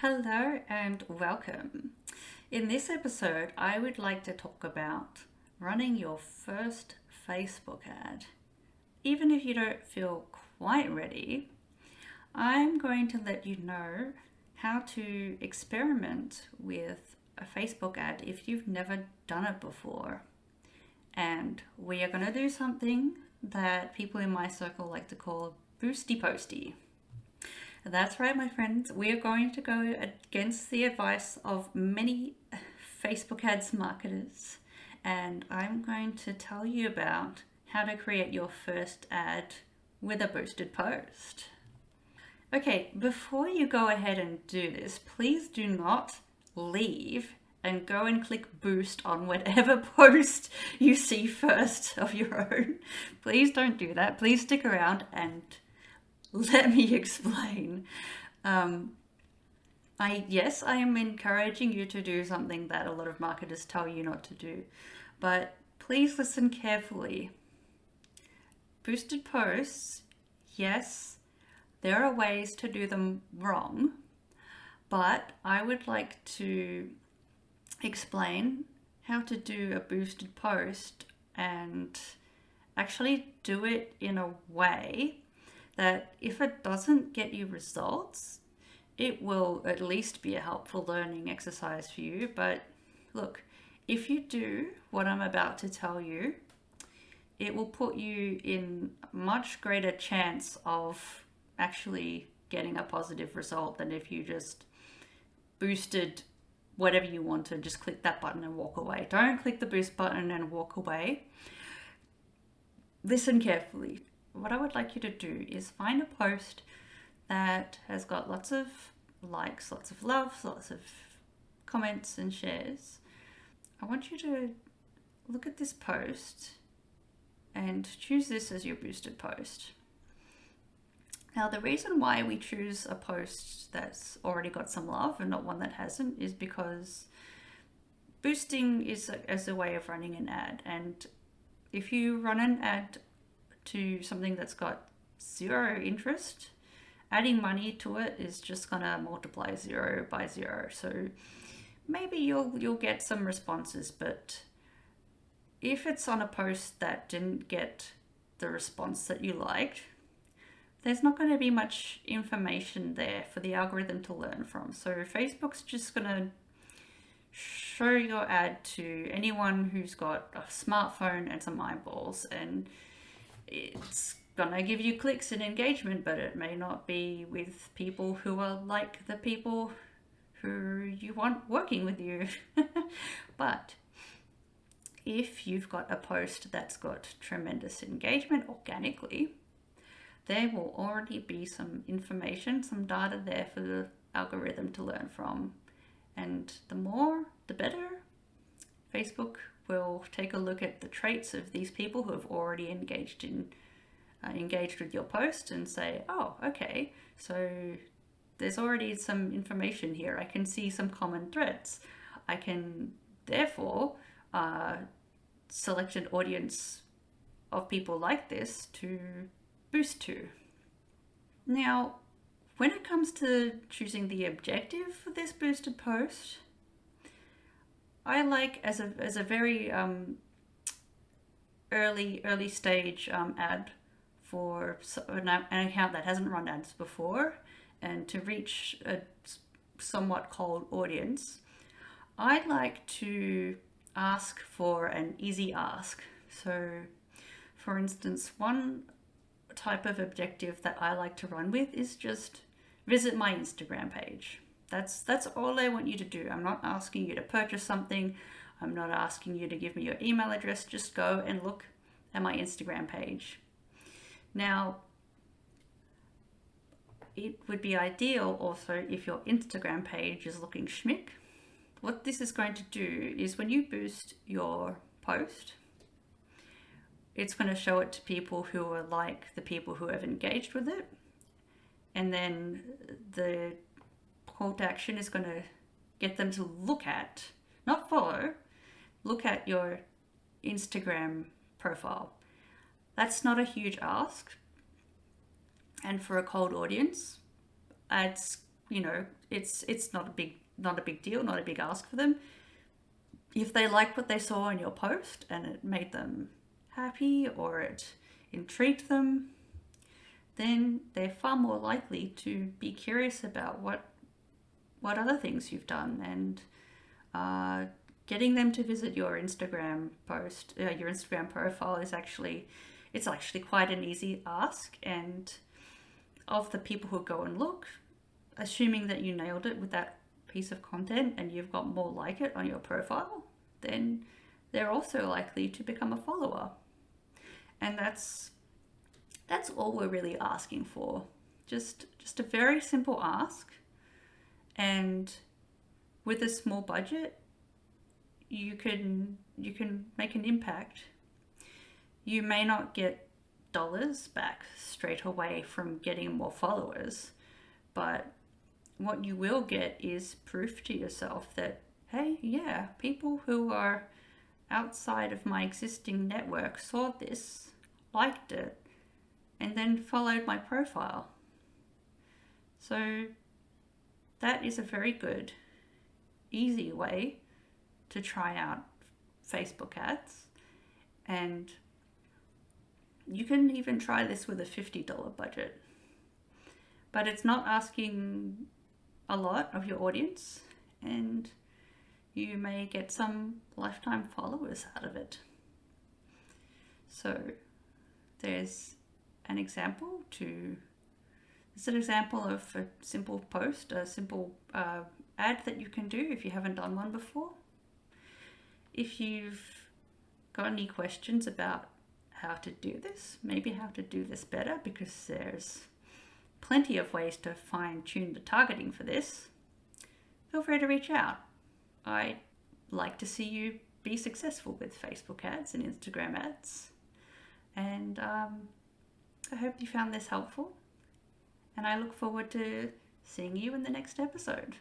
Hello and welcome. In this episode, I would like to talk about running your first Facebook ad. Even if you don't feel quite ready, I'm going to let you know how to experiment with a Facebook ad if you've never done it before. And we are going to do something that people in my circle like to call boosty posty. That's right, my friends. We are going to go against the advice of many Facebook ads marketers, and I'm going to tell you about how to create your first ad with a boosted post. Okay, before you go ahead and do this, please do not leave and go and click boost on whatever post you see first of your own. Please don't do that. Please stick around and let me explain. Um, I am encouraging you to do something that a lot of marketers tell you not to do, but please listen carefully. Boosted posts, yes, there are ways to do them wrong, but I would like to explain how to do a boosted post and actually do it in a way that if it doesn't get you results, it will at least be a helpful learning exercise for you. But look, if you do what I'm about to tell you, it will put you in much greater chance of actually getting a positive result than if you just boosted whatever you wanted, just click that button and walk away. Don't click the boost button and walk away. Listen carefully. What I would like you to do is find a post that has got lots of likes, lots of loves, lots of comments and shares. I want you to look at this post and choose this as your boosted post. Now, the reason why we choose a post that's already got some love and not one that hasn't is because boosting is as a way of running an ad. And if you run an ad to something that's got zero interest, adding money to it is just gonna multiply 0 by 0. So maybe you'll get some responses, but if it's on a post that didn't get the response that you liked, there's not going to be much information there for the algorithm to learn from. So Facebook's just going to show your ad to anyone who's got a smartphone and some eyeballs, and it's gonna give you clicks and engagement, but it may not be with people who are like the people who you want working with you. But if you've got a post that's got tremendous engagement organically, there will already be some information, some data there for the algorithm to learn from. And the more, the better. Facebook will take a look at the traits of these people who have already engaged with your post and say, oh, okay, so there's already some information here. I can see some common threads. I can therefore select an audience of people like this to boost to. Now, when it comes to choosing the objective for this boosted post, I like as a very early stage ad for an account that hasn't run ads before and to reach a somewhat cold audience, I'd like to ask for an easy ask. So, for instance, one type of objective that I like to run with is just visit my Instagram page. That's all I want you to do. I'm not asking you to purchase something. I'm not asking you to give me your email address. Just go and look at my Instagram page. Now, it would be ideal also if your Instagram page is looking schmick. What this is going to do is when you boost your post, it's going to show it to people who are like the people who have engaged with it. And then the call to action is going to get them to look at, not follow, look at your Instagram profile. That's not a huge ask. And for a cold audience, ads it's not a big deal, not a big ask for them. If they liked what they saw in your post and it made them happy or it intrigued them, then they're far more likely to be curious about what other things you've done, and getting them to visit your Instagram your Instagram profile is actually quite an easy ask. And of the people who go and look, assuming that you nailed it with that piece of content and you've got more like it on your profile, then they're also likely to become a follower. And that's all we're really asking for. Just a very simple ask. And with a small budget, you can make an impact. You may not get dollars back straight away from getting more followers, but what you will get is proof to yourself that, hey, yeah, people who are outside of my existing network saw this, liked it, and then followed my profile. So that is a very good, easy way to try out Facebook ads. And you can even try this with a $50 budget. But it's not asking a lot of your audience, and you may get some lifetime followers out of it. So there's an example of a simple post, a simple ad that you can do if you haven't done one before. If you've got any questions about how to do this, maybe how to do this better, because there's plenty of ways to fine-tune the targeting for this, feel free to reach out. I'd like to see you be successful with Facebook ads and Instagram ads. And I hope you found this helpful. And I look forward to seeing you in the next episode.